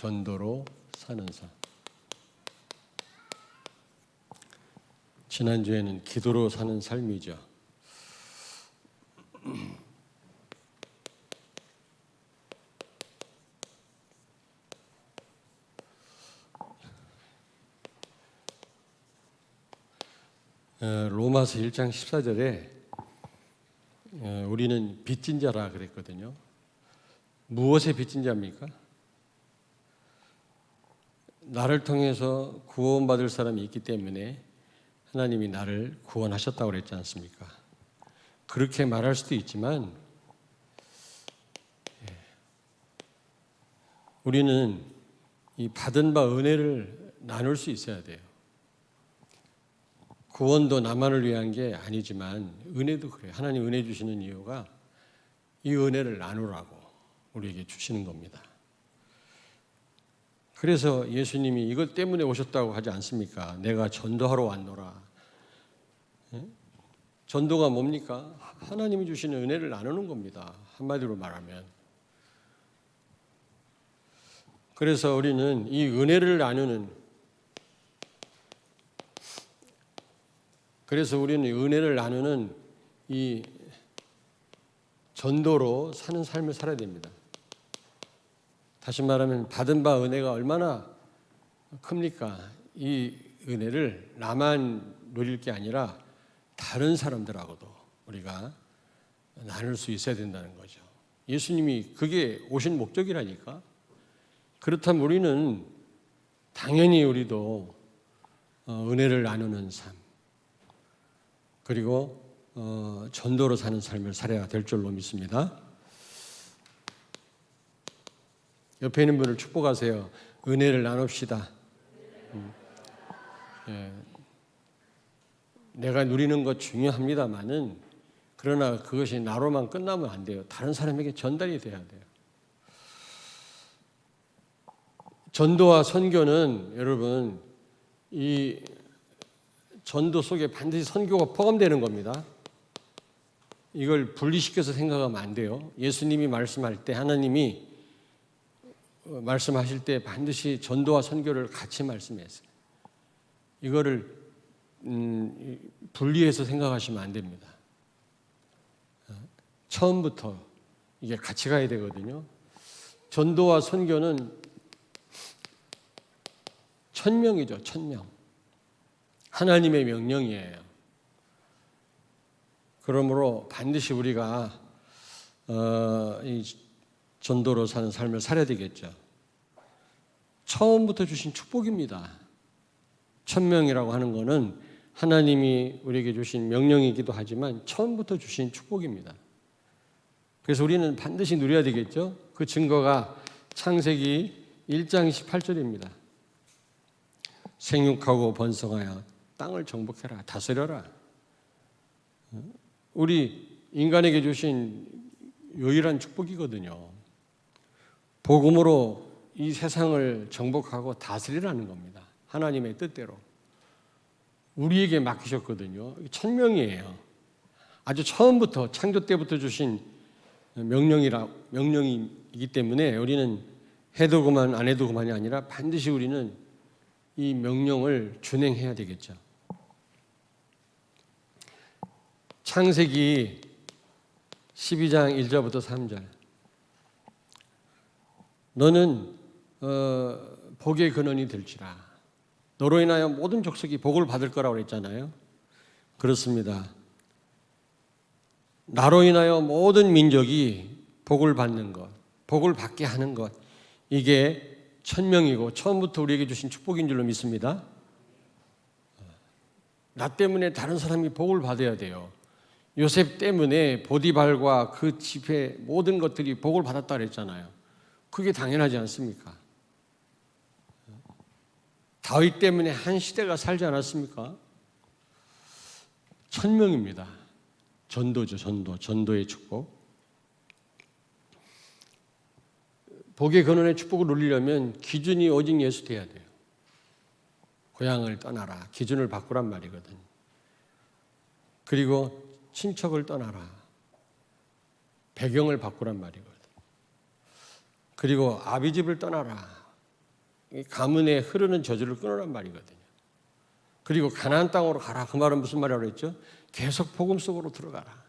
전도로 사는 삶. 지난주에는 기도로 사는 삶이죠. 로마서 1장 14절에 우리는 빚진 자라 그랬거든요. 무엇의 빚진 자입니까? 나를 통해서 구원받을 사람이 있기 때문에 하나님이 나를 구원하셨다고 그랬지 않습니까? 그렇게 말할 수도 있지만 우리는 이 받은 바 은혜를 나눌 수 있어야 돼요. 구원도 나만을 위한 게 아니지만 은혜도 그래요. 하나님 은혜 주시는 이유가 이 은혜를 나누라고 우리에게 주시는 겁니다. 그래서 예수님이 이것 때문에 오셨다고 하지 않습니까? 내가 전도하러 왔노라. 전도가 뭡니까? 하나님이 주시는 은혜를 나누는 겁니다. 한마디로 말하면. 그래서 우리는 이 은혜를 나누는 이 전도로 사는 삶을 살아야 됩니다. 다시 말하면 받은 바 은혜가 얼마나 큽니까? 이 은혜를 나만 누릴 게 아니라 다른 사람들하고도 우리가 나눌 수 있어야 된다는 거죠. 예수님이 그게 오신 목적이라니까. 그렇다면 우리는 당연히 우리도 은혜를 나누는 삶 그리고 전도로 사는 삶을 살아야 될 줄로 믿습니다. 옆에 있는 분을 축복하세요. 은혜를 나눕시다. 내가 누리는 것 중요합니다만은 그러나 그것이 나로만 끝나면 안 돼요. 다른 사람에게 전달이 돼야 돼요. 전도와 선교는 여러분 이 전도 속에 반드시 선교가 포함되는 겁니다. 이걸 분리시켜서 생각하면 안 돼요. 예수님이 말씀할 때 하나님이 말씀하실 때 반드시 전도와 선교를 같이 말씀했어요. 이거를 분리해서 생각하시면 안 됩니다. 처음부터 이게 같이 가야 되거든요. 전도와 선교는 천명이죠. 천명. 하나님의 명령이에요. 그러므로 반드시 우리가 이 전도로 사는 삶을 살아야 되겠죠. 처음부터 주신 축복입니다. 천명이라고 하는 것은 하나님이 우리에게 주신 명령이기도 하지만 처음부터 주신 축복입니다. 그래서 우리는 반드시 누려야 되겠죠. 그 증거가 창세기 1장 18절입니다. 생육하고 번성하여 땅을 정복해라, 다스려라. 우리 인간에게 주신 유일한 축복이거든요. 복음으로 이 세상을 정복하고 다스리라는 겁니다. 하나님의 뜻대로. 우리에게 맡기셨거든요. 천명이에요. 아주 처음부터 창조 때부터 주신 명령이기 때문에 우리는 해도 그만 안 해도 그만이 아니라 반드시 우리는 이 명령을 준행해야 되겠죠. 창세기 12장 1절부터 3절. 너는 복의 근원이 될지라. 너로 인하여 모든 족속이 복을 받을 거라고 그랬잖아요. 그렇습니다. 나로 인하여 모든 민족이 복을 받는 것, 복을 받게 하는 것, 이게 천명이고 처음부터 우리에게 주신 축복인 줄로 믿습니다. 나 때문에 다른 사람이 복을 받아야 돼요. 요셉 때문에 보디발과 그 집의 모든 것들이 복을 받았다 그랬잖아요. 그게 당연하지 않습니까? 다윗 때문에 한 시대가 살지 않았습니까? 천명입니다. 전도죠, 전도의 축복. 복의 근원의 축복을 누리려면 기준이 오직 예수 돼야 돼요. 고향을 떠나라. 기준을 바꾸란 말이거든. 그리고 친척을 떠나라. 배경을 바꾸란 말이거든. 그리고 아비 집을 떠나라. 가문에 흐르는 저주를 끊으란 말이거든요. 그리고 가나안 땅으로 가라. 그 말은 무슨 말이라고 했죠? 계속 복음 속으로 들어가라.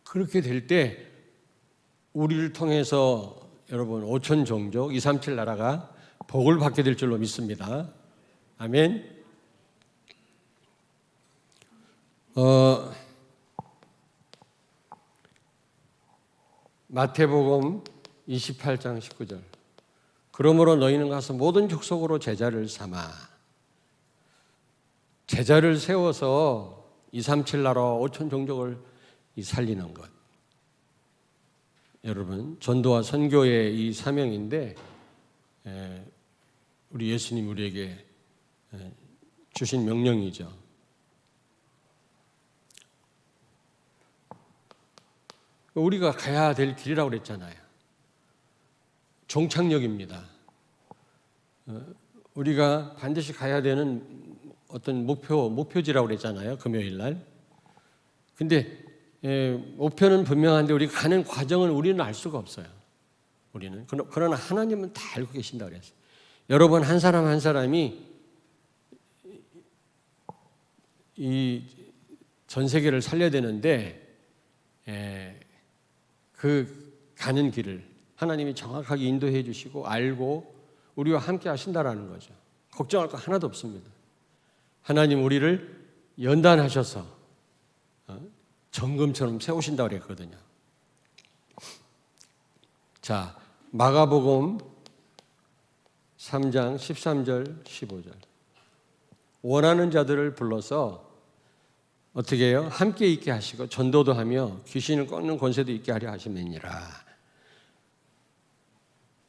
그렇게 될 때 우리를 통해서 여러분 5천 종족 237 나라가 복을 받게 될 줄로 믿습니다. 아멘. 마태복음 28장 19절. 그러므로 너희는 가서 모든 족속으로 제자를 삼아. 제자를 세워서 237 나라 5천 종족을 살리는 것. 여러분, 전도와 선교의 이 사명인데 우리 예수님 우리에게 주신 명령이죠. 우리가 가야 될 길이라고 그랬잖아요. 종착역입니다. 우리가 반드시 가야 되는 어떤 목표지라고 그랬잖아요. 금요일 날. 근데 목표는 분명한데 우리가 가는 과정을 우리는 알 수가 없어요. 우리는. 그러나 하나님은 다 알고 계신다고 그랬어요. 여러분 한 사람 한 사람이 이 전 세계를 살려야 되는데 그 가는 길을 하나님이 정확하게 인도해 주시고 알고 우리와 함께 하신다라는 거죠. 걱정할 거 하나도 없습니다. 하나님 우리를 연단하셔서 정금처럼 세우신다고 그랬거든요. 자, 마가복음 3장 13절 15절. 원하는 자들을 불러서 어떻게 해요? 함께 있게 하시고 전도도 하며 귀신을 꺾는 권세도 있게 하려 하심이니라.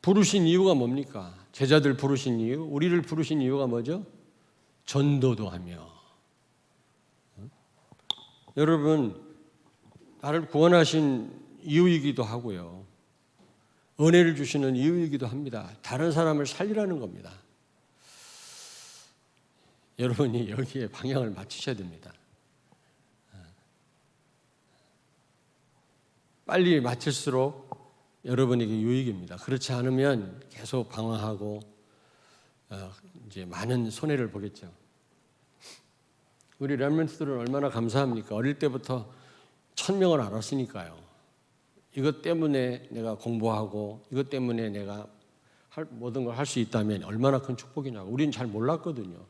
부르신 이유가 뭡니까? 제자들 부르신 이유, 우리를 부르신 이유가 뭐죠? 전도도 하며. 여러분, 나를 구원하신 이유이기도 하고요. 은혜를 주시는 이유이기도 합니다. 다른 사람을 살리라는 겁니다. 여러분이 여기에 방향을 맞추셔야 됩니다. 빨리 맞출수록 여러분에게 유익입니다. 그렇지 않으면 계속 방황하고 이제 많은 손해를 보겠죠. 우리 렘넌트들은 얼마나 감사합니까? 어릴 때부터 1000명을 알았으니까요. 이것 때문에 내가 공부하고 이것 때문에 내가 모든 걸 할 수 있다면 얼마나 큰 축복이냐고. 우리는 잘 몰랐거든요.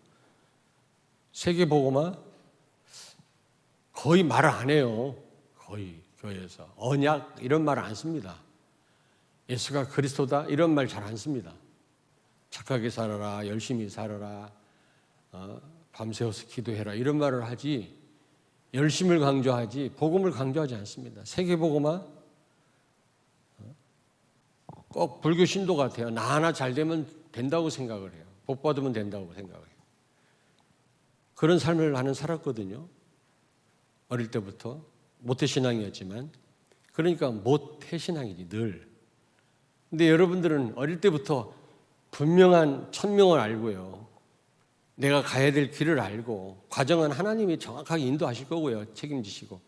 세계복음화 거의 말을 안 해요. 거의 교회에서 언약 이런 말을 안 씁니다. 예수가 그리스도다 이런 말 잘 안 씁니다. 착하게 살아라, 열심히 살아라, 밤새워서 기도해라 이런 말을 하지 열심을 강조하지 복음을 강조하지 않습니다. 세계복음화 꼭 불교 신도 같아요. 나 하나 잘 되면 된다고 생각을 해요. 복 받으면 된다고 생각을 해요. 그런 삶을 나는 살았거든요. 어릴 때부터 모태신앙이었지만 그러니까 모태신앙이지 늘. 근데 여러분들은 어릴 때부터 분명한 천명을 알고요. 내가 가야 될 길을 알고 과정은 하나님이 정확하게 인도하실 거고요. 책임지시고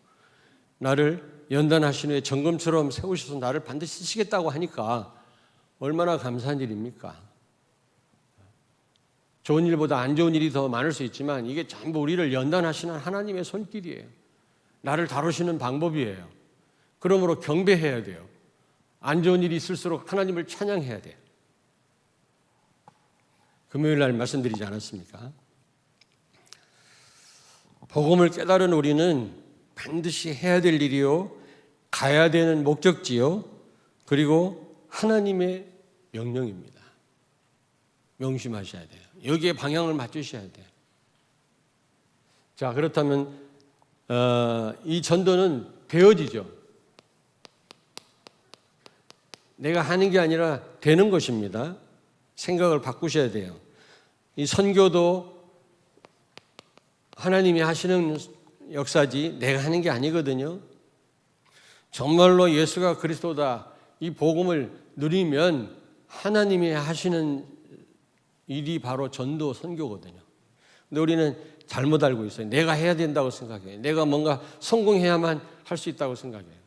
나를 연단하신 후에 정금처럼 세우셔서 나를 반드시 쓰시겠다고 하니까 얼마나 감사한 일입니까? 좋은 일보다 안 좋은 일이 더 많을 수 있지만 이게 전부 우리를 연단하시는 하나님의 손길이에요. 나를 다루시는 방법이에요. 그러므로 경배해야 돼요. 안 좋은 일이 있을수록 하나님을 찬양해야 돼요. 금요일 날 말씀드리지 않았습니까? 복음을 깨달은 우리는 반드시 해야 될 일이요, 가야 되는 목적지요, 그리고 하나님의 명령입니다. 명심하셔야 돼요. 여기에 방향을 맞추셔야 돼요. 자, 그렇다면 이 전도는 되어지죠. 내가 하는 게 아니라 되는 것입니다. 생각을 바꾸셔야 돼요. 이 선교도 하나님이 하시는 역사지 내가 하는 게 아니거든요. 정말로 예수가 그리스도다 이 복음을 누리면 하나님이 하시는 일이 바로 전도 선교거든요. 근데 우리는 잘못 알고 있어요. 내가 해야 된다고 생각해요. 내가 뭔가 성공해야만 할 수 있다고 생각해요.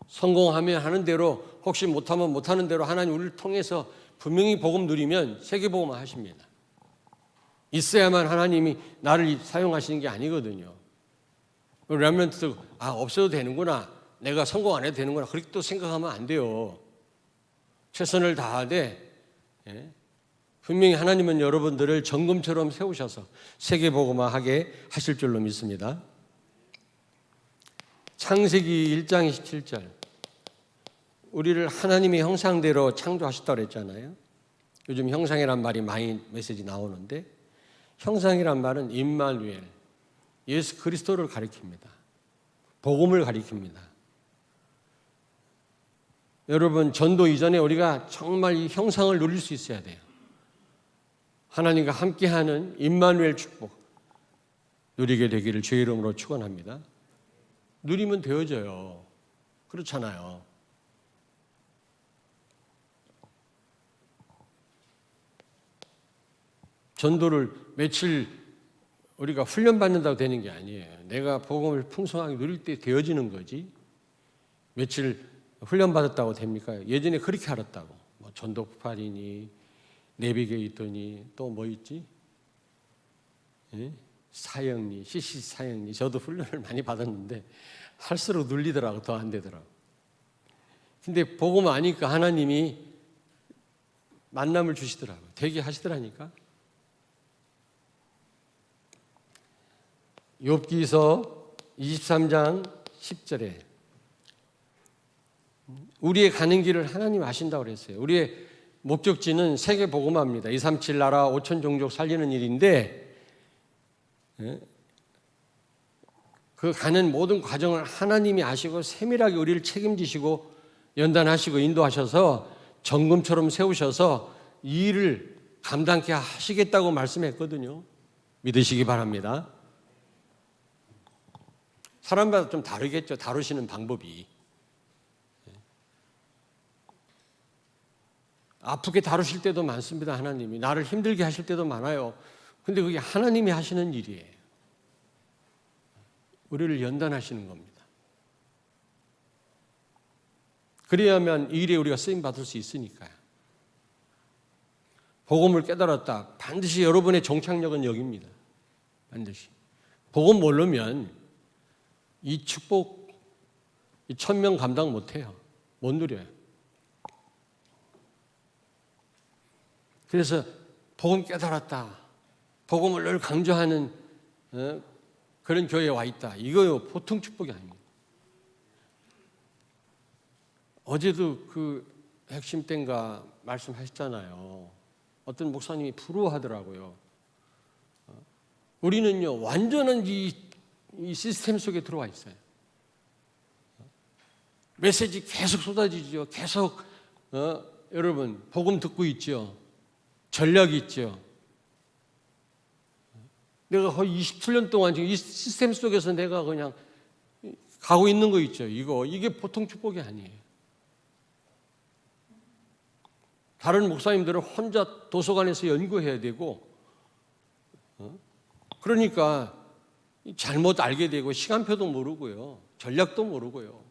성공하면 하는 대로, 혹시 못하면 못하는 대로 하나님 우리를 통해서 분명히 복음 누리면 세계복음화 하십니다. 있어야만 하나님이 나를 사용하시는 게 아니거든요. 렘넌트도 없어도 되는구나, 내가 성공 안 해도 되는구나, 그렇게 또 생각하면 안 돼요. 최선을 다하되 분명히 하나님은 여러분들을 정금처럼 세우셔서 세계복음화하게 하실 줄로 믿습니다. 창세기 1장 27절, 우리를 하나님의 형상대로 창조하셨다고 그랬잖아요. 요즘 형상이란 말이 많이 메시지 나오는데, 형상이란 말은 임마누엘, 예수 그리스도를 가리킵니다. 복음을 가리킵니다. 여러분, 전도 이전에 우리가 정말 이 형상을 누릴 수 있어야 돼요. 하나님과 함께하는 임마누엘 축복 누리게 되기를 주의 이름으로 축원합니다. 누리면 되어져요. 그렇잖아요. 전도를 며칠 우리가 훈련받는다고 되는 게 아니에요. 내가 복음을 풍성하게 누릴 때 되어지는 거지. 며칠 훈련받았다고 됩니까? 예전에 그렇게 알았다고. 뭐 전도파리니 내비게이터니 또 뭐 있지? 사형리, CC 사형리. 저도 훈련을 많이 받았는데 할수록 눌리더라고. 더 안 되더라고. 근데 복음 아니까 하나님이 만남을 주시더라고. 되게 하시더라니까. 욥기서 23장 10절에 우리의 가는 길을 하나님 아신다고 그랬어요. 우리의 목적지는 세계 복음화입니다. 237 나라 5천 종족 살리는 일인데, 그 가는 모든 과정을 하나님이 아시고 세밀하게 우리를 책임지시고 연단하시고 인도하셔서 정금처럼 세우셔서 이 일을 감당케 하시겠다고 말씀했거든요. 믿으시기 바랍니다. 사람마다 좀 다르겠죠. 다루시는 방법이. 아프게 다루실 때도 많습니다. 하나님이. 나를 힘들게 하실 때도 많아요. 근데 그게 하나님이 하시는 일이에요. 우리를 연단하시는 겁니다. 그래야만 이 일에 우리가 쓰임받을 수 있으니까요. 복음을 깨달았다. 반드시 여러분의 종착역은 여기입니다. 반드시. 복음 모르면 이 축복, 이 1000명 감당 못해요. 못 누려요. 그래서 복음 깨달았다. 복음을 늘 강조하는 그런 교회에 와 있다. 이거 보통 축복이 아닙니다. 어제도 그 핵심 때인가 말씀하셨잖아요. 어떤 목사님이 부러워하더라고요. 우리는요, 완전한 이 시스템 속에 들어와 있어요. 메시지 계속 쏟아지죠. 계속 여러분 복음 듣고 있죠. 전략이 있죠. 내가 거의 27년 동안 지금 이 시스템 속에서 내가 그냥 가고 있는 거 있죠. 이게 보통 축복이 아니에요. 다른 목사님들은 혼자 도서관에서 연구해야 되고, 그러니까 잘못 알게 되고 시간표도 모르고요. 전략도 모르고요.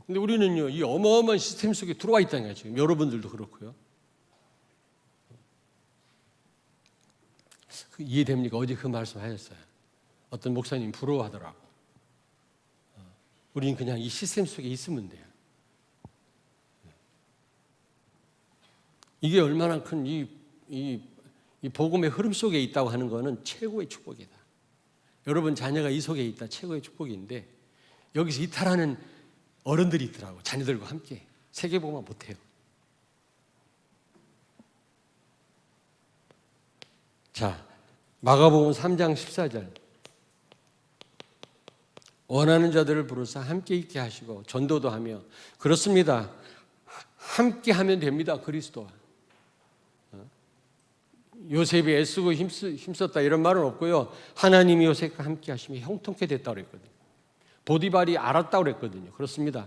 근데 우리는요, 이 어마어마한 시스템 속에 들어와 있다는 거예요. 지금 여러분들도 그렇고요. 이해됩니까? 어제 그 말씀 하셨어요. 어떤 목사님 부러워하더라고. 우리는 그냥 이 시스템 속에 있으면 돼요. 이게 얼마나 큰 이 복음의 흐름 속에 있다고 하는 것은 최고의 축복이다. 여러분 자녀가 이 속에 있다. 최고의 축복인데, 여기서 이탈하는 어른들이 있더라고. 자녀들과 함께. 세계복음화 못해요. 자, 마가복음 3장 14절. 원하는 자들을 부르사 함께 있게 하시고 전도도 하며. 그렇습니다. 함께 하면 됩니다. 그리스도와. 요셉이 애쓰고 힘썼다 이런 말은 없고요. 하나님이 요셉과 함께 하시며 형통케 됐다고 그랬거든요. 보디발이 알았다고 그랬거든요. 그렇습니다.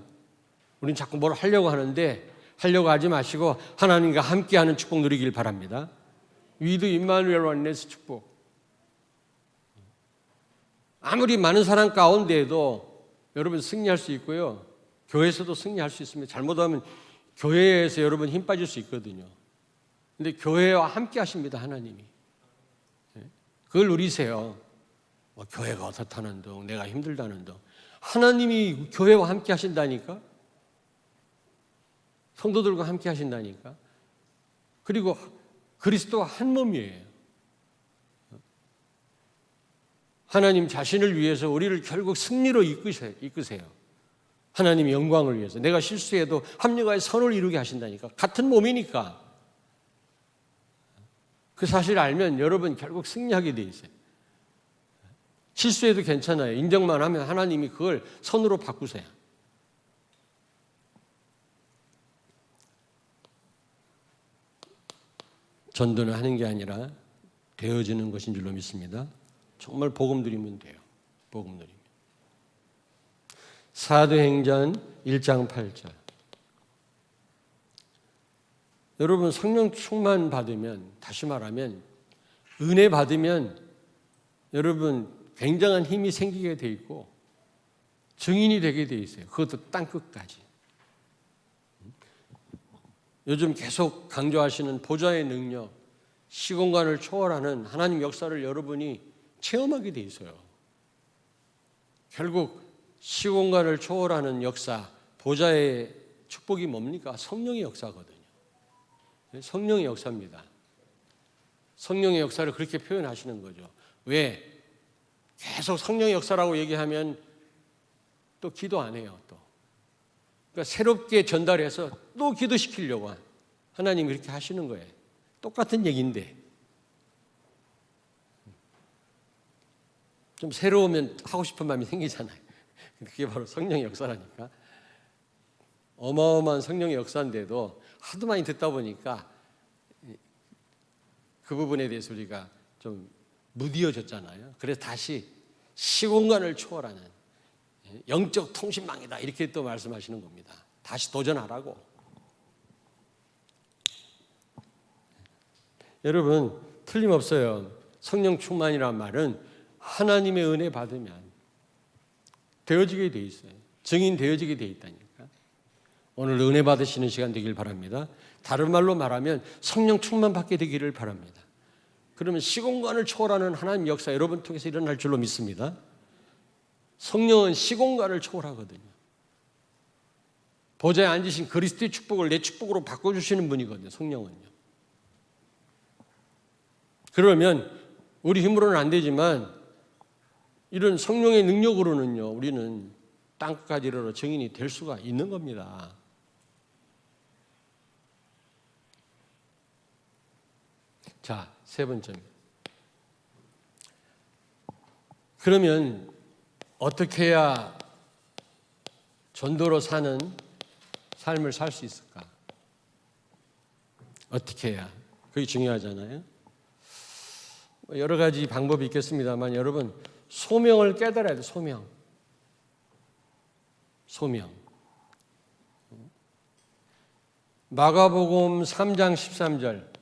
우리는 자꾸 뭘 하려고 하는데 하려고 하지 마시고 하나님과 함께하는 축복 누리길 바랍니다. 위드 임마누엘 원네스 축복. 아무리 많은 사람 가운데에도 여러분 승리할 수 있고요. 교회에서도 승리할 수 있습니다. 잘못하면 교회에서 여러분 힘 빠질 수 있거든요. 근데 교회와 함께 하십니다, 하나님이. 그걸 누리세요. 뭐 교회가 어떻다는 둥, 내가 힘들다는 둥. 하나님이 교회와 함께 하신다니까. 성도들과 함께 하신다니까. 그리고 그리스도와 한 몸이에요. 하나님 자신을 위해서 우리를 결국 승리로 이끄세요. 하나님의 영광을 위해서. 내가 실수해도 합력하여 선을 이루게 하신다니까. 같은 몸이니까. 그 사실을 알면 여러분 결국 승리하게 돼 있어요. 실수해도 괜찮아요. 인정만 하면 하나님이 그걸 선으로 바꾸세요. 전도는 하는 게 아니라 되어지는 것인 줄로 믿습니다. 정말 복음 드리면 돼요. 복음 드리면. 사도행전 1장 8절. 여러분 성령 충만 받으면, 다시 말하면 은혜 받으면 여러분 굉장한 힘이 생기게 돼 있고 증인이 되게 돼 있어요. 그것도 땅끝까지. 요즘 계속 강조하시는 보좌의 능력, 시공간을 초월하는 하나님 역사를 여러분이 체험하게 돼 있어요. 결국 시공간을 초월하는 역사, 보좌의 축복이 뭡니까? 성령의 역사거든요. 성령의 역사입니다. 성령의 역사를 그렇게 표현하시는 거죠. 왜? 계속 성령의 역사라고 얘기하면 또 기도 안 해요. 또. 그러니까 새롭게 전달해서 또 기도시키려고 하나님이 그렇게 하시는 거예요. 똑같은 얘기인데 좀 새로우면 하고 싶은 마음이 생기잖아요. 그게 바로 성령의 역사라니까. 어마어마한 성령의 역사인데도 하도 많이 듣다 보니까 그 부분에 대해서 우리가 좀 무디어졌잖아요. 그래서 다시 시공간을 초월하는 영적 통신망이다 이렇게 또 말씀하시는 겁니다. 다시 도전하라고. 여러분 틀림없어요. 성령 충만이란 말은 하나님의 은혜 받으면 되어지게 돼 있어요. 증인 되어지게 돼 있다니까. 오늘 은혜 받으시는 시간 되길 바랍니다. 다른 말로 말하면 성령 충만 받게 되기를 바랍니다. 그러면 시공간을 초월하는 하나님 역사 여러분 통해서 일어날 줄로 믿습니다. 성령은 시공간을 초월하거든요. 보좌에 앉으신 그리스도의 축복을 내 축복으로 바꿔주시는 분이거든요. 성령은요. 그러면 우리 힘으로는 안 되지만 이런 성령의 능력으로는요, 우리는 땅끝까지 이르러 증인이 될 수가 있는 겁니다. 자, 세 번째입니다. 그러면 어떻게 해야 전도로 사는 삶을 살 수 있을까? 어떻게 해야? 그게 중요하잖아요. 여러 가지 방법이 있겠습니다만 여러분 소명을 깨달아야 돼요. 소명. 마가복음 3장 13절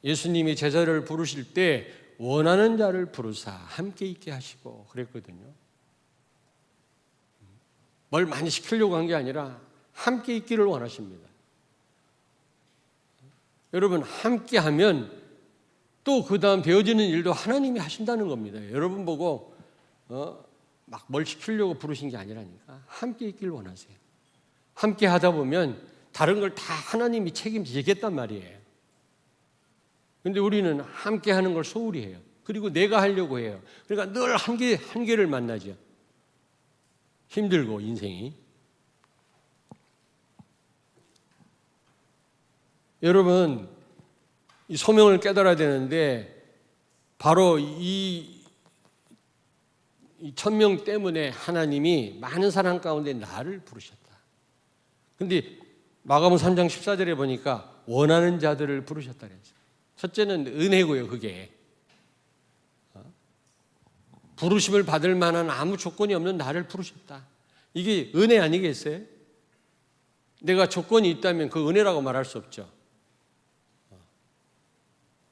예수님이 제자를 부르실 때 원하는 자를 부르사 함께 있게 하시고 그랬거든요. 뭘 많이 시키려고 한 게 아니라 함께 있기를 원하십니다. 여러분 함께 하면 또 그 다음 되어지는 일도 하나님이 하신다는 겁니다. 여러분 보고 막 뭘 시키려고 부르신 게 아니라니까. 함께 있기를 원하세요. 함께 하다 보면 다른 걸 다 하나님이 책임지겠단 말이에요. 근데 우리는 함께 하는 걸 소홀히 해요. 그리고 내가 하려고 해요. 그러니까 늘 한계를 만나죠. 힘들고 인생이. 여러분 이 소명을 깨달아야 되는데 바로 이 1000명 때문에 하나님이 많은 사람 가운데 나를 부르셨다. 근데 마가복음 3장 14절에 보니까 원하는 자들을 부르셨다 그랬어요. 첫째는 은혜고요. 그게 부르심을 받을 만한 아무 조건이 없는 나를 부르셨다. 이게 은혜 아니겠어요? 내가 조건이 있다면 그 은혜라고 말할 수 없죠.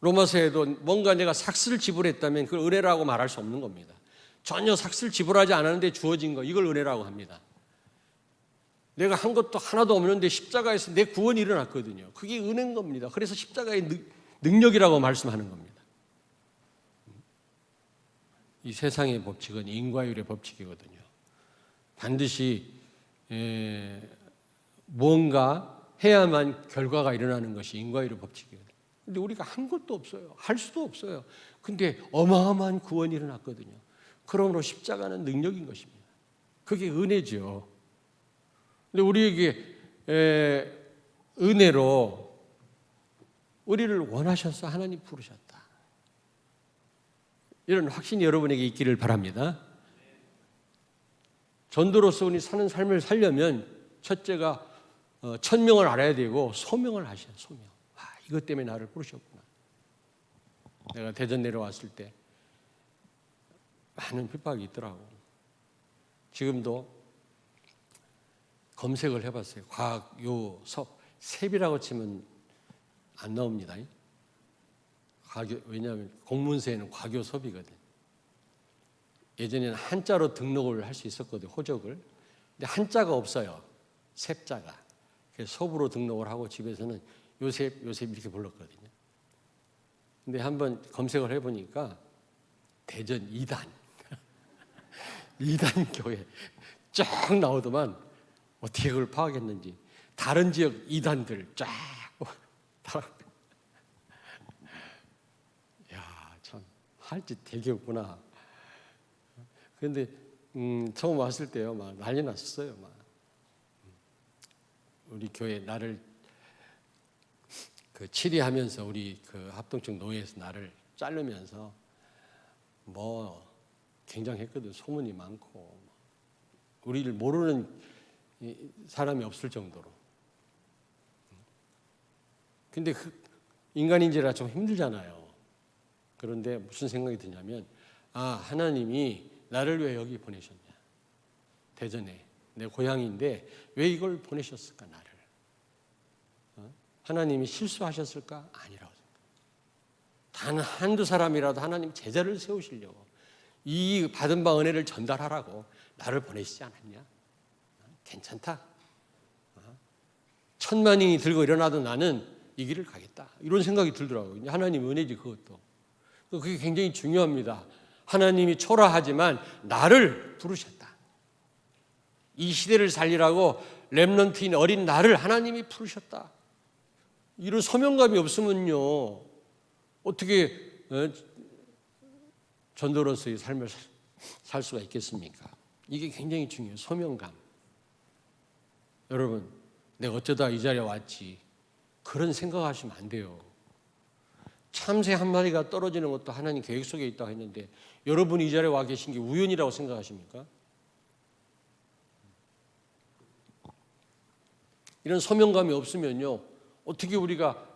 로마서에도 뭔가 내가 삭스를 지불했다면 그걸 은혜라고 말할 수 없는 겁니다. 전혀 삭슬 지불하지 않았는데 주어진 거, 이걸 은혜라고 합니다. 내가 한 것도 하나도 없는데 십자가에서 내 구원이 일어났거든요. 그게 은혜인 겁니다. 그래서 십자가의 능력이라고 말씀하는 겁니다. 이 세상의 법칙은 인과율의 법칙이거든요. 반드시 무언가 해야만 결과가 일어나는 것이 인과율의 법칙이거든요. 근데 우리가 한 것도 없어요. 할 수도 없어요. 근데 어마어마한 구원이 일어났거든요. 그러므로 십자가는 능력인 것입니다. 그게 은혜죠. 근데 우리에게 은혜로 우리를 원하셔서 하나님 부르셨다. 이런 확신이 여러분에게 있기를 바랍니다. 전도로서 우리 사는 삶을 살려면 첫째가 천명을 알아야 되고 소명을 하셔야 소명. 이것 때문에 나를 부르셨구나. 내가 대전 내려왔을 때 많은 핍박이 있더라고. 지금도 검색을 해봤어요. 과학, 섭, 셉이라고 치면 안 나옵니다. 왜냐하면 공문서에는 과교섭이거든. 예전에는 한자로 등록을 할 수 있었거든, 호적을. 근데 한자가 없어요. 셉자가. 그래서 섭으로 등록을 하고 집에서는 요셉 이렇게 불렀거든요. 근데 한번 검색을 해보니까 대전 2단. 2단 교회 쫙 나오더만 어떻게 그걸 파악했는지. 다른 지역 2단들 쫙. 야, 참 할 짓 되게 없구나. 그런데 처음 왔을 때요, 막 난리 났었어요. 막 우리 교회 나를 그 치리하면서 우리 그 합동층 노예에서 나를 자르면서 뭐 굉장했거든. 소문이 많고 우리를 모르는 사람이 없을 정도로. 근데 그 인간인지라 좀 힘들잖아요. 그런데 무슨 생각이 드냐면 하나님이 나를 왜 여기 보내셨냐. 대전에 내 고향인데 왜 이걸 보내셨을까 나를. 하나님이 실수하셨을까? 아니라고 생각합니다. 단 한두 사람이라도 하나님 제자를 세우시려고 이 받은 바 은혜를 전달하라고 나를 보내시지 않았냐? 괜찮다. 10,000명이 들고 일어나도 나는 이 길을 가겠다. 이런 생각이 들더라고요. 하나님 은혜지 그것도. 그게 굉장히 중요합니다. 하나님이 초라하지만 나를 부르셨다. 이 시대를 살리라고 렘넌트인 어린 나를 하나님이 부르셨다. 이런 소명감이 없으면요, 어떻게 전도로서의 삶을 살 수가 있겠습니까? 이게 굉장히 중요해요. 소명감. 여러분, 내가 어쩌다 이 자리에 왔지, 그런 생각하시면 안 돼요. 참새 한 마리가 떨어지는 것도 하나님 계획 속에 있다고 했는데 여러분이 이 자리에 와 계신 게 우연이라고 생각하십니까? 이런 소명감이 없으면요, 어떻게 우리가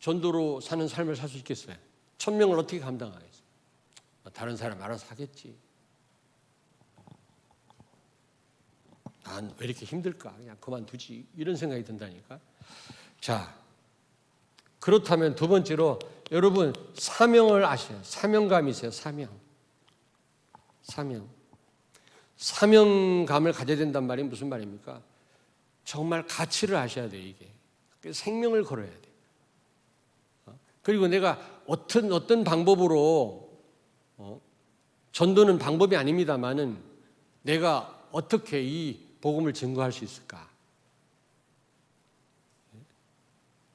전도로 사는 삶을 살 수 있겠어요? 1,000명을 어떻게 감당하겠어요? 다른 사람 알아서 하겠지. 난 왜 이렇게 힘들까? 그냥 그만두지. 이런 생각이 든다니까. 자, 그렇다면 두 번째로 여러분 사명을 아셔요. 사명감이세요. 사명감을 가져야 된단 말이 무슨 말입니까? 정말 가치를 아셔야 돼요. 이게 생명을 걸어야 돼요. 그리고 내가 어떤 방법으로 전도는 방법이 아닙니다만은 내가 어떻게 이 복음을 증거할 수 있을까?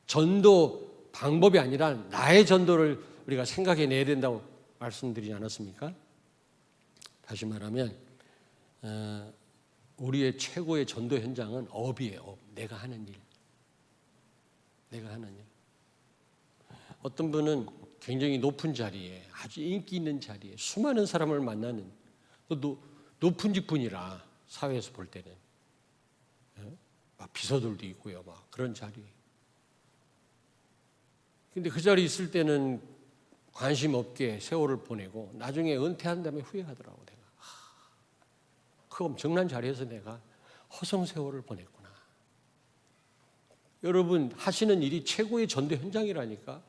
전도 방법이 아니라 나의 전도를 우리가 생각해내야 된다고 말씀드리지 않았습니까? 다시 말하면 우리의 최고의 전도 현장은 업이에요. 업. 내가 하는 일. 어떤 분은 굉장히 높은 자리에, 아주 인기 있는 자리에 수많은 사람을 만나는 또 높은 직분이라 사회에서 볼 때는 막 비서들도 있고요, 막 그런 자리에. 근데 그 자리에 있을 때는 관심 없게 세월을 보내고 나중에 은퇴한 다음에 후회하더라고. 내가 그 엄청난 자리에서 내가 허송 세월을 보냈구나. 여러분 하시는 일이 최고의 전도 현장이라니까.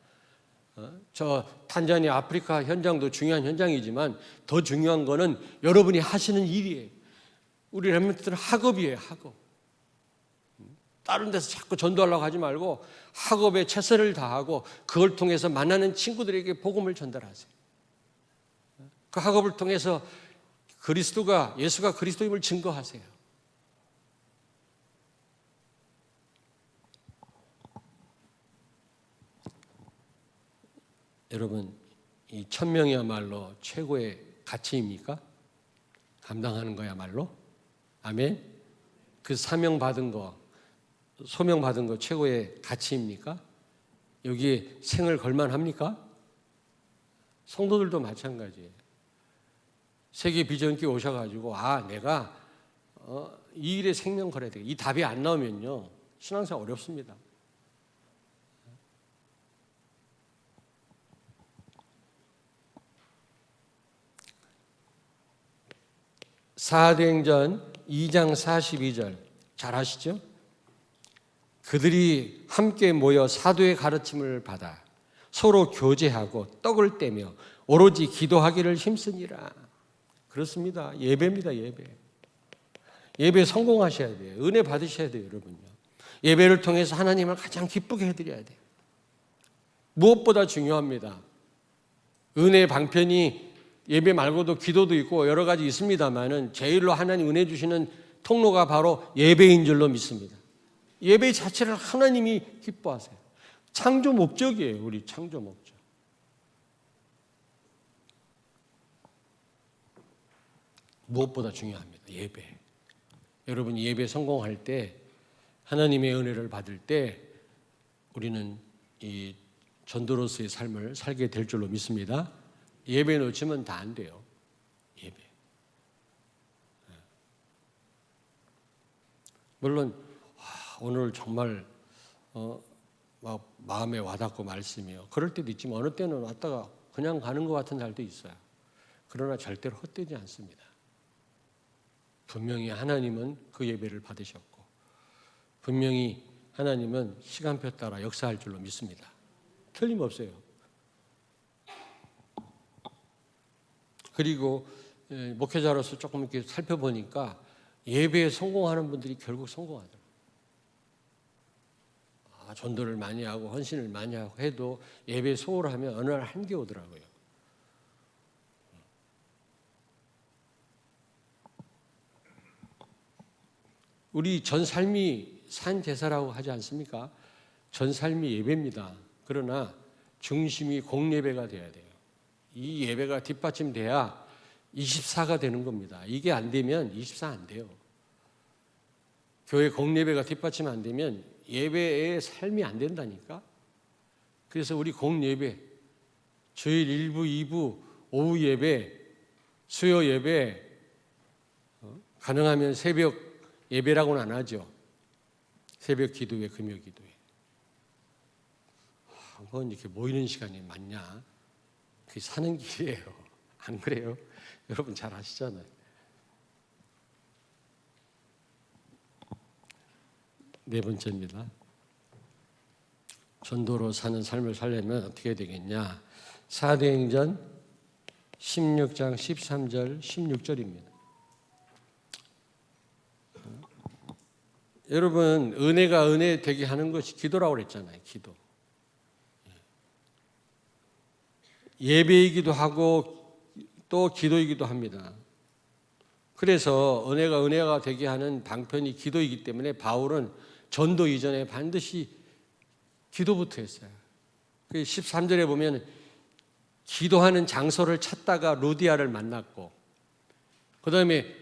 저 탄자니아 아프리카 현장도 중요한 현장이지만 더 중요한 거는 여러분이 하시는 일이에요. 우리 렘넌트들은 학업이에요. 학업. 다른 데서 자꾸 전도하려고 하지 말고 학업에 최선을 다하고 그걸 통해서 만나는 친구들에게 복음을 전달하세요. 그 학업을 통해서 예수가 그리스도임을 증거하세요. 여러분, 이 1000명이야말로 최고의 가치입니까? 감당하는 거야말로? 아멘? 그 사명 받은 거, 소명 받은 거 최고의 가치입니까? 여기에 생을 걸만합니까? 성도들도 마찬가지예요. 세계 비전교회 오셔가지고 내가 이 일에 생명 걸어야 돼. 이 답이 안 나오면요 신앙생활 어렵습니다. 사도행전 2장 42절 잘 아시죠? 그들이 함께 모여 사도의 가르침을 받아 서로 교제하고 떡을 떼며 오로지 기도하기를 힘쓰니라. 그렇습니다. 예배입니다. 예배 성공하셔야 돼요. 은혜 받으셔야 돼요. 여러분요. 예배를 통해서 하나님을 가장 기쁘게 해드려야 돼요. 무엇보다 중요합니다. 은혜의 방편이 예배 말고도 기도도 있고 여러 가지 있습니다만은 제일로 하나님 은혜 주시는 통로가 바로 예배인 줄로 믿습니다. 예배 자체를 하나님이 기뻐하세요. 창조 목적이에요. 우리 창조 목적. 무엇보다 중요합니다. 예배. 여러분이 예배 성공할 때 하나님의 은혜를 받을 때 우리는 이 전도로서의 삶을 살게 될 줄로 믿습니다. 예배 놓치면 다 안 돼요. 예배. 물론 오늘 정말 막 마음에 와닿고 말씀이요. 그럴 때도 있지만 어느 때는 왔다가 그냥 가는 것 같은 날도 있어요. 그러나 절대로 헛되지 않습니다. 분명히 하나님은 그 예배를 받으셨고 분명히 하나님은 시간표 따라 역사할 줄로 믿습니다. 틀림없어요. 그리고 목회자로서 조금 이렇게 살펴보니까 예배에 성공하는 분들이 결국 성공하더라고요. 전도를 많이 하고 헌신을 많이 하고 해도 예배에 소홀하면 어느 날 한계 오더라고요. 우리 전 삶이 산 제사라고 하지 않습니까? 전 삶이 예배입니다. 그러나 중심이 공예배가 돼야 돼요. 이 예배가 뒷받침돼야 24가 되는 겁니다. 이게 안 되면 24 안 돼요. 교회 공예배가 뒷받침 안 되면 예배의 삶이 안 된다니까. 그래서 우리 공예배, 주일 1부, 2부, 오후 예배, 수요 예배, 가능하면 새벽 예배라고는 안 하죠. 새벽 기도회, 금요 기도회. 그건 이렇게 모이는 시간이 많냐? 그게 사는 길이에요. 안 그래요? 여러분 잘 아시잖아요. 네 번째입니다. 전도로 사는 삶을 살려면 어떻게 해야 되겠냐? 사도행전 16장 13절 16절입니다. 여러분 은혜가 은혜 되게 하는 것이 기도라고 그랬잖아요. 기도. 예배이기도 하고 또 기도이기도 합니다. 그래서 은혜가 되게 하는 방편이 기도이기 때문에 바울은 전도 이전에 반드시 기도부터 했어요. 13절에 보면 기도하는 장소를 찾다가 루디아를 만났고 그 다음에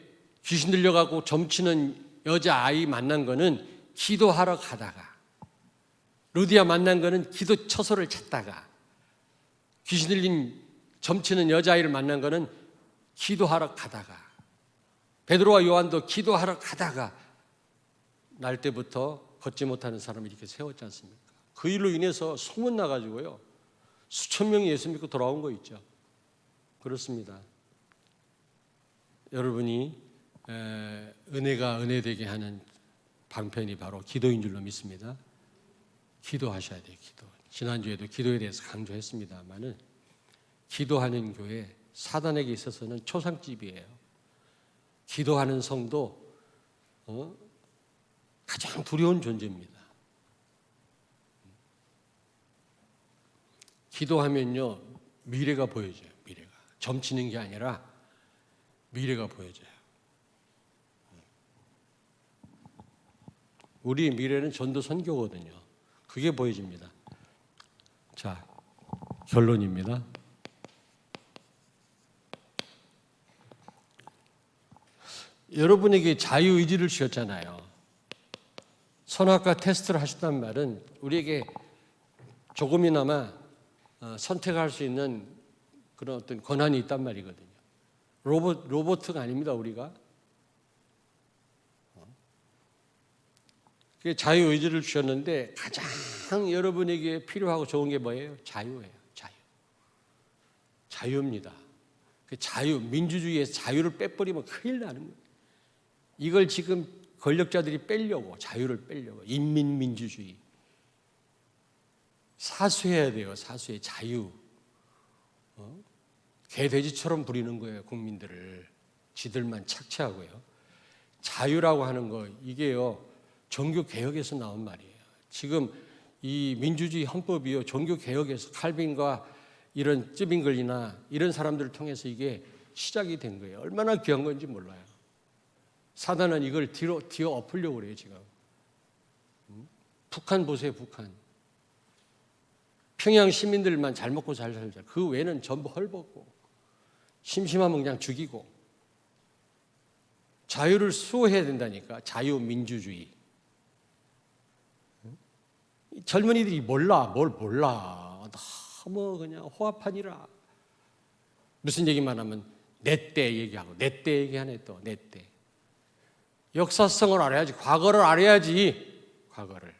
귀신 들려가고 점치는 여자아이 만난 거는 기도하러 가다가 루디아 만난 거는 기도 처소를 찾다가 귀신 들린 점치는 여자아이를 만난 거는 기도하러 가다가 베드로와 요한도 기도하러 가다가 날 때부터 걷지 못하는 사람을 이렇게 세웠지 않습니까? 그 일로 인해서 소문 나가지고요 수천 명이 예수 믿고 돌아온 거 있죠. 그렇습니다. 여러분이 은혜가 은혜되게 하는 방편이 바로 기도인 줄로 믿습니다. 기도하셔야 돼요. 기도. 지난주에도 기도에 대해서 강조했습니다마는 기도하는 교회 사단에게 있어서는 초상집이에요. 기도하는 성도 가장 두려운 존재입니다. 기도하면요 미래가 보여져요. 미래가 점치는 게 아니라 미래가 보여져요. 우리 미래는 전도 선교거든요. 그게 보여집니다. 자, 결론입니다. 여러분에게 자유의지를 주셨잖아요. 선악과 테스트를 하셨단 말은 우리에게 조금이나마 선택할 수 있는 그런 어떤 권한이 있단 말이거든요. 로봇가 아닙니다, 우리가. 자유의지를 주셨는데 가장 여러분에게 필요하고 좋은 게 뭐예요? 자유예요. 자유입니다. 자유, 민주주의에서 자유를 빼버리면 큰일 나는 거예요. 이걸 지금 권력자들이 빼려고, 자유를 빼려고. 인민민주주의. 사수해야 돼요. 사수해. 자유. 개돼지처럼 부리는 거예요. 국민들을. 지들만 착취하고요. 자유라고 하는 거 이게요. 종교개혁에서 나온 말이에요. 지금 이 민주주의 헌법이요. 종교개혁에서 칼빈과 이런 쯔빙글이나 이런 사람들을 통해서 이게 시작이 된 거예요. 얼마나 귀한 건지 몰라요. 사단은 이걸 뒤어 엎으려고 그래요. 지금. 북한 보세요. 북한. 평양 시민들만 잘 먹고 잘 살자. 그 외에는 전부 헐벗고 심심하면 그냥 죽이고. 자유를 수호해야 된다니까. 자유민주주의. 젊은이들이 몰라. 뭘 몰라. 너무 그냥 호화판이라. 무슨 얘기만 하면 내 때 얘기하고 내 때 얘기하네 또 내 때. 역사성을 알아야지. 과거를 알아야지. 과거를.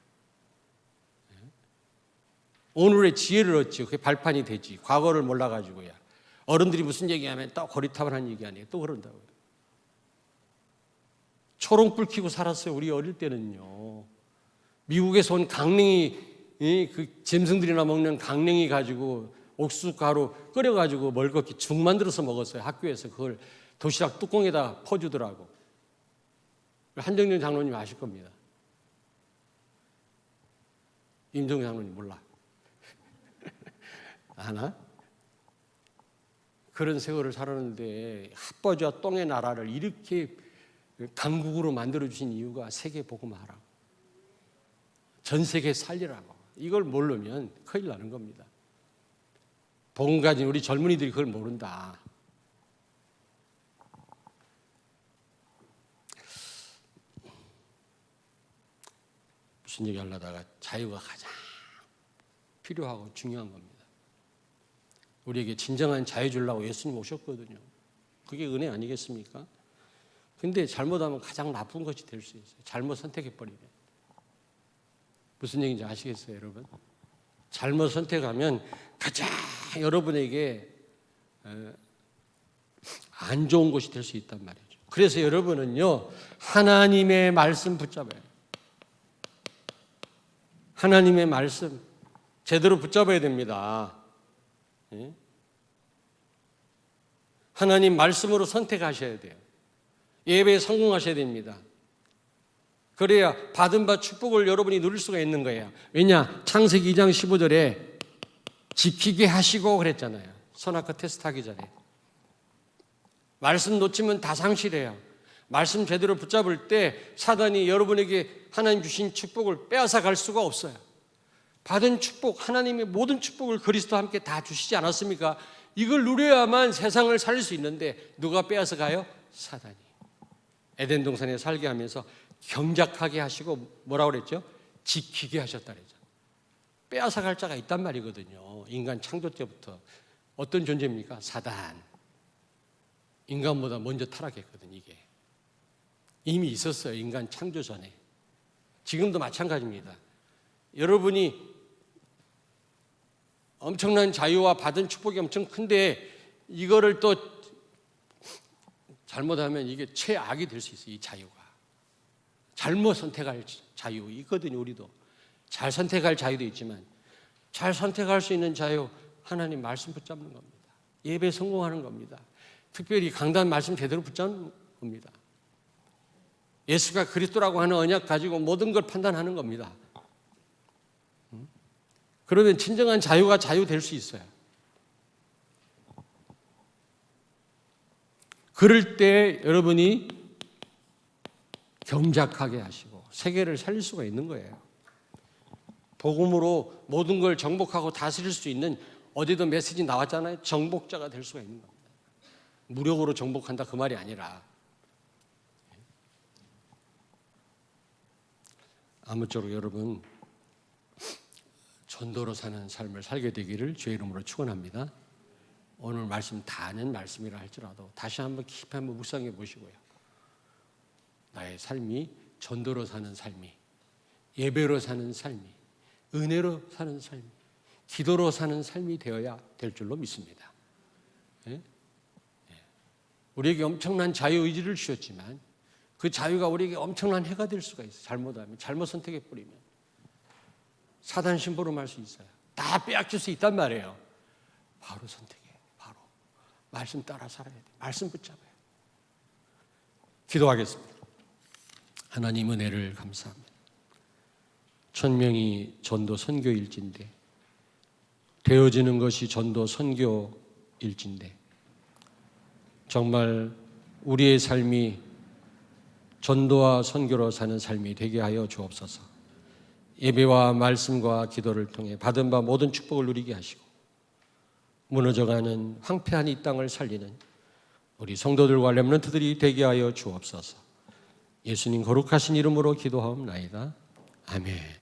오늘의 지혜를 얻지. 그게 발판이 되지. 과거를 몰라가지고야. 어른들이 무슨 얘기하면 또 고리타분한 얘기 아니에요. 또 그런다고요. 초롱불 켜고 살았어요. 우리 어릴 때는요. 미국에서 온 강냉이, 그 짐승들이나 먹는 강냉이 가지고 옥수수 가루 끓여가지고 멀겋게 죽 만들어서 먹었어요. 학교에서 그걸 도시락 뚜껑에다 퍼주더라고. 한정준 장로님 아실 겁니다. 임정근 장로님 몰라. 아나? 그런 세월을 살았는데 핫버지와 똥의 나라를 이렇게 강국으로 만들어주신 이유가 세계 복음화라고. 전 세계 살리라고. 이걸 모르면 큰일 나는 겁니다. 복음 가진 우리 젊은이들이 그걸 모른다. 무슨 얘기 하려다가 자유가 가장 필요하고 중요한 겁니다. 우리에게 진정한 자유 주려고 예수님 오셨거든요. 그게 은혜 아니겠습니까? 근데 잘못하면 가장 나쁜 것이 될 수 있어요. 잘못 선택해버리면. 무슨 얘기인지 아시겠어요, 여러분? 잘못 선택하면 가장 여러분에게 안 좋은 것이 될 수 있단 말이죠. 그래서 여러분은요, 하나님의 말씀 붙잡아요. 하나님의 말씀 제대로 붙잡아야 됩니다. 하나님 말씀으로 선택하셔야 돼요. 예배에 성공하셔야 됩니다. 그래야 받은 바 축복을 여러분이 누릴 수가 있는 거예요. 왜냐? 창세기 2장 15절에 지키게 하시고 그랬잖아요. 선악과 테스트 하기 전에. 말씀 놓치면 다 상실해요. 말씀 제대로 붙잡을 때 사단이 여러분에게 하나님 주신 축복을 빼앗아 갈 수가 없어요. 받은 축복, 하나님의 모든 축복을 그리스도와 함께 다 주시지 않았습니까? 이걸 누려야만 세상을 살릴 수 있는데 누가 빼앗아 가요? 사단이. 에덴 동산에 살게 하면서 경작하게 하시고 뭐라고 그랬죠? 지키게 하셨다 그랬죠. 빼앗아 갈 자가 있단 말이거든요. 인간 창조 때부터. 어떤 존재입니까? 사단. 인간보다 먼저 타락했거든요. 이게 이미 있었어요. 인간 창조 전에. 지금도 마찬가지입니다. 여러분이 엄청난 자유와 받은 축복이 엄청 큰데 이거를 또 잘못하면 이게 최악이 될 수 있어요. 이 자유가. 잘못 선택할 자유 있거든요. 우리도 잘 선택할 자유도 있지만 잘 선택할 수 있는 자유, 하나님 말씀 붙잡는 겁니다. 예배 성공하는 겁니다. 특별히 강단 말씀 제대로 붙잡는 겁니다. 예수가 그리스도라고 하는 언약 가지고 모든 걸 판단하는 겁니다. 그러면 진정한 자유가 자유될 수 있어요. 그럴 때 여러분이 경작하게 하시고 세계를 살릴 수가 있는 거예요. 복음으로 모든 걸 정복하고 다스릴 수 있는, 어디도 메시지 나왔잖아요. 정복자가 될 수가 있는 겁니다. 무력으로 정복한다 그 말이 아니라 아무쪼록 여러분 전도로 사는 삶을 살게 되기를 주의 이름으로 축원합니다. 오늘 말씀 다 아는 말씀이라 할지라도 다시 한번 깊이 한번 묵상해 보시고요. 나의 삶이 전도로 사는 삶이, 예배로 사는 삶이, 은혜로 사는 삶이, 기도로 사는 삶이 되어야 될 줄로 믿습니다. 예? 우리에게 엄청난 자유의지를 주셨지만 그 자유가 우리에게 엄청난 해가 될 수가 있어요. 잘못하면, 잘못 선택해버리면 사단 신부로 말 수 있어요. 다 빼앗길 수 있단 말이에요. 바로 선택해. 바로 말씀 따라 살아야 돼. 말씀 붙잡아요. 기도하겠습니다. 하나님 은혜를 감사합니다. 1000명이 전도 선교일진데, 되어지는 것이 전도 선교일진데, 정말 우리의 삶이 전도와 선교로 사는 삶이 되게 하여 주옵소서. 예배와 말씀과 기도를 통해 받은 바 모든 축복을 누리게 하시고 무너져가는 황폐한 이 땅을 살리는 우리 성도들과 렘넌트들이 되게 하여 주옵소서. 예수님 거룩하신 이름으로 기도하옵나이다. 아멘.